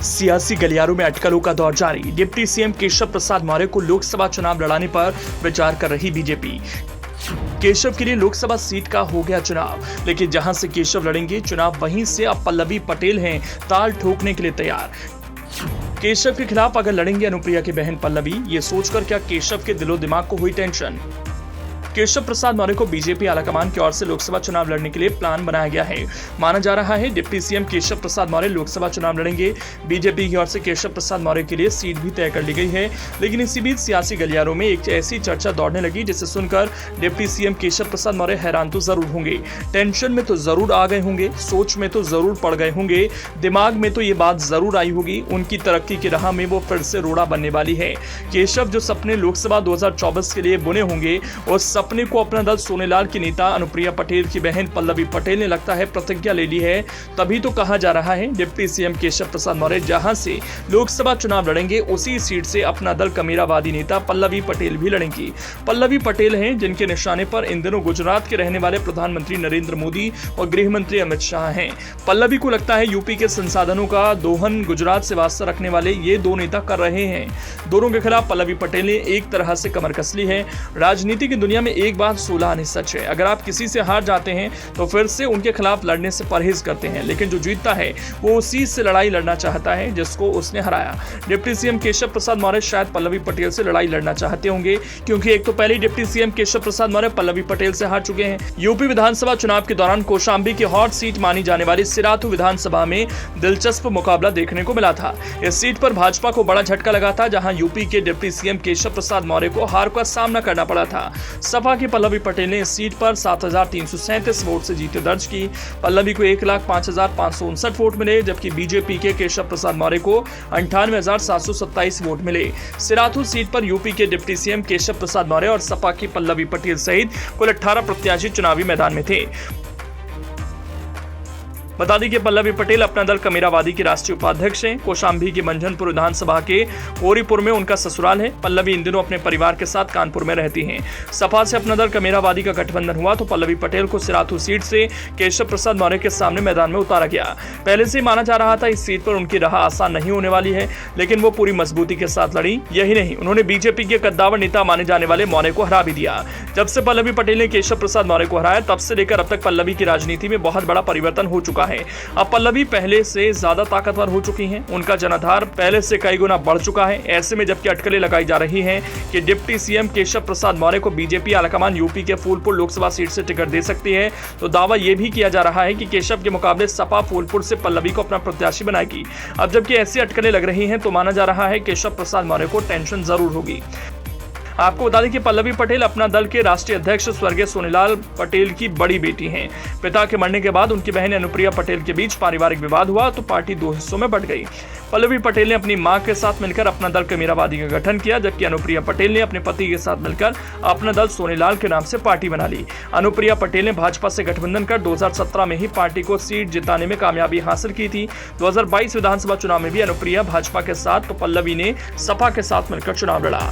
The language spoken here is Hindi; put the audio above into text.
सियासी गलियारों में अटकलों का दौर जारी। डिप्टी सीएम केशव प्रसाद मौर्य को लोकसभा चुनाव लड़ाने पर विचार कर रही बीजेपी। केशव के लिए लोकसभा सीट का हो गया चुनाव, लेकिन जहां से केशव लड़ेंगे चुनाव वहीं से अब पल्लवी पटेल हैं ताल ठोकने के लिए तैयार। केशव के खिलाफ अगर लड़ेंगे अनुप्रिया की बहन पल्लवी, ये सोचकर क्या केशव के दिलो दिमाग को हुई टेंशन। केशव प्रसाद मौर्य को बीजेपी आलाकमान की ओर से लोकसभा चुनाव लड़ने के लिए प्लान बनाया गया है। माना जा रहा है डिप्टी सीएम केशव प्रसाद मौर्य लोकसभा चुनाव लड़ेंगे। बीजेपी की ओर से केशव प्रसाद मौर्य के लिए सीट भी तय कर ली गई है, लेकिन इसी बीच सियासी गलियारों में एक ऐसी चर्चा दौड़ने लगी जिसे सुनकर डिप्टी सीएम केशव प्रसाद मौर्य हैरान तो जरूर होंगे, टेंशन में तो जरूर आ गए होंगे, सोच में तो जरूर पड़ गए होंगे, दिमाग में तो ये बात जरूर आई होगी उनकी तरक्की की राह में वो फिर से रोड़ा बनने वाली है। केशव जो सपने लोकसभा 2024 के लिए बुने होंगे और सपने को अपना दल सोनेलाल की नेता अनुप्रिया पटेल की बहन पल्लवी पटेल ने लगता है प्रतिज्ञा ले ली है। तभी तो कहा जा रहा है डिप्टी सीएम केशव प्रसाद मौर्य जहां से लोकसभा चुनाव लड़ेंगे उसी सीट से अपना दल कमेरावादी नेता पल्लवी पटेल भी लड़ेंगी। पल्लवी पटेल हैं जिनके निशाने पर इन दिनों गुजरात के रहने वाले प्रधानमंत्री नरेंद्र मोदी और गृह मंत्री अमित शाह हैं। पल्लवी को लगता है यूपी के संसाधनों का दोहन गुजरात से वास्ता रखने वाले ये दो नेता कर रहे हैं। दोनों के खिलाफ पल्लवी पटेल ने एक तरह से कमर कस ली है। राजनीति की दुनिया में एक बात 16 आने सच है, अगर आप किसी से हार जाते हैं तो फिर से उनके खिलाफ लड़ने से परहेज करते हैं, लेकिन जो जीतता है वो उसी से लड़ाई लड़ना चाहता है जिसको उसने हराया। डिप्टी सीएम केशव प्रसाद मौर्य शायद पल्लवी पटेल से लड़ाई लड़ना चाहते होंगे, क्योंकि एक तो पहले डिप्टी सीएम केशव प्रसाद मौर्य पल्लवी पटेल से हार चुके हैं। यूपी विधानसभा चुनाव के दौरान कौशाम्बी की हॉट सीट मानी जाने वाली सिराथू विधानसभा में दिलचस्प मुकाबला देखने को मिला था। इस सीट पर भाजपा को बड़ा झटका लगा था, जहां यूपी के डिप्टी सीएम केशव प्रसाद मौर्य को हार का सामना करना पड़ा था। सपा की पल्लवी पटेल ने इस सीट पर 7,337 वोट से जीत दर्ज की। पल्लवी को 1,05,559 वोट मिले, जबकि बीजेपी के केशव प्रसाद मौर्य को 98,727 वोट मिले। सिराथू सीट पर यूपी के डिप्टी सीएम केशव प्रसाद मौर्य और सपा की पल्लवी पटेल सहित कुल 18 प्रत्याशी चुनावी मैदान में थे। बता दें कि पल्लवी पटेल अपना दल कमेरावादी की राष्ट्रीय उपाध्यक्ष हैं। कौशाम्बी की मंझनपुर विधानसभा के ओरीपुर में उनका ससुराल है। पल्लवी इन दिनों अपने परिवार के साथ कानपुर में रहती हैं। सपा से अपना दल कमेरावादी का गठबंधन हुआ तो पल्लवी पटेल को सिराथू सीट से केशव प्रसाद मौर्य के सामने मैदान में उतारा गया। पहले से माना जा रहा था इस सीट पर उनकी राह आसान नहीं होने वाली है, लेकिन वो पूरी मजबूती के साथ लड़ी। यही नहीं, उन्होंने बीजेपी के कद्दावर नेता माने जाने वाले मौर्य को हरा भी दिया। जब से पल्लवी पटेल ने केशव प्रसाद मौर्य को हराया तब से लेकर अब तक पल्लवी की राजनीति में बहुत बड़ा परिवर्तन हो चुका है। अब पल्लवी पहले से ज्यादा ताकतवर हो चुकी हैं, उनका जनाधार पहले से कई गुना बढ़ चुका है। ऐसे में जबकि अटकलें लगाई जा रही हैं कि डिप्टी सीएम केशव प्रसाद मौर्य को बीजेपी आलाकमान यूपी के फूलपुर लोकसभा सीट से टिकट दे सकती है, तो दावा यह भी किया जा रहा है कि केशव के मुकाबले सपा फूलपुर से पल्लवी को अपना प्रत्याशी बनाएगी। अब जबकि ऐसी अटकलें लग रही हैं तो माना जा रहा है केशव प्रसाद मौर्य को टेंशन जरूर होगी। आपको बता दें कि पल्लवी पटेल अपना दल के राष्ट्रीय अध्यक्ष स्वर्गीय सोनेलाल पटेल की बड़ी बेटी हैं। पिता के मरने के बाद उनकी बहन अनुप्रिया पटेल के बीच पारिवारिक विवाद हुआ तो पार्टी दो हिस्सों में बंट गई। पल्लवी पटेल ने अपनी मां के साथ मिलकर अपना दल कमेरावादी का गठन किया, जबकि अनुप्रिया पटेल ने अपने पति के साथ मिलकर अपना दल सोनेलाल के नाम से पार्टी बना ली। अनुप्रिया पटेल ने भाजपा से गठबंधन कर 2017 में ही पार्टी को सीट जिताने में कामयाबी हासिल की थी। 2022 विधानसभा चुनाव में भी अनुप्रिया भाजपा के साथ तो पल्लवी ने सपा के साथ मिलकर चुनाव लड़ा।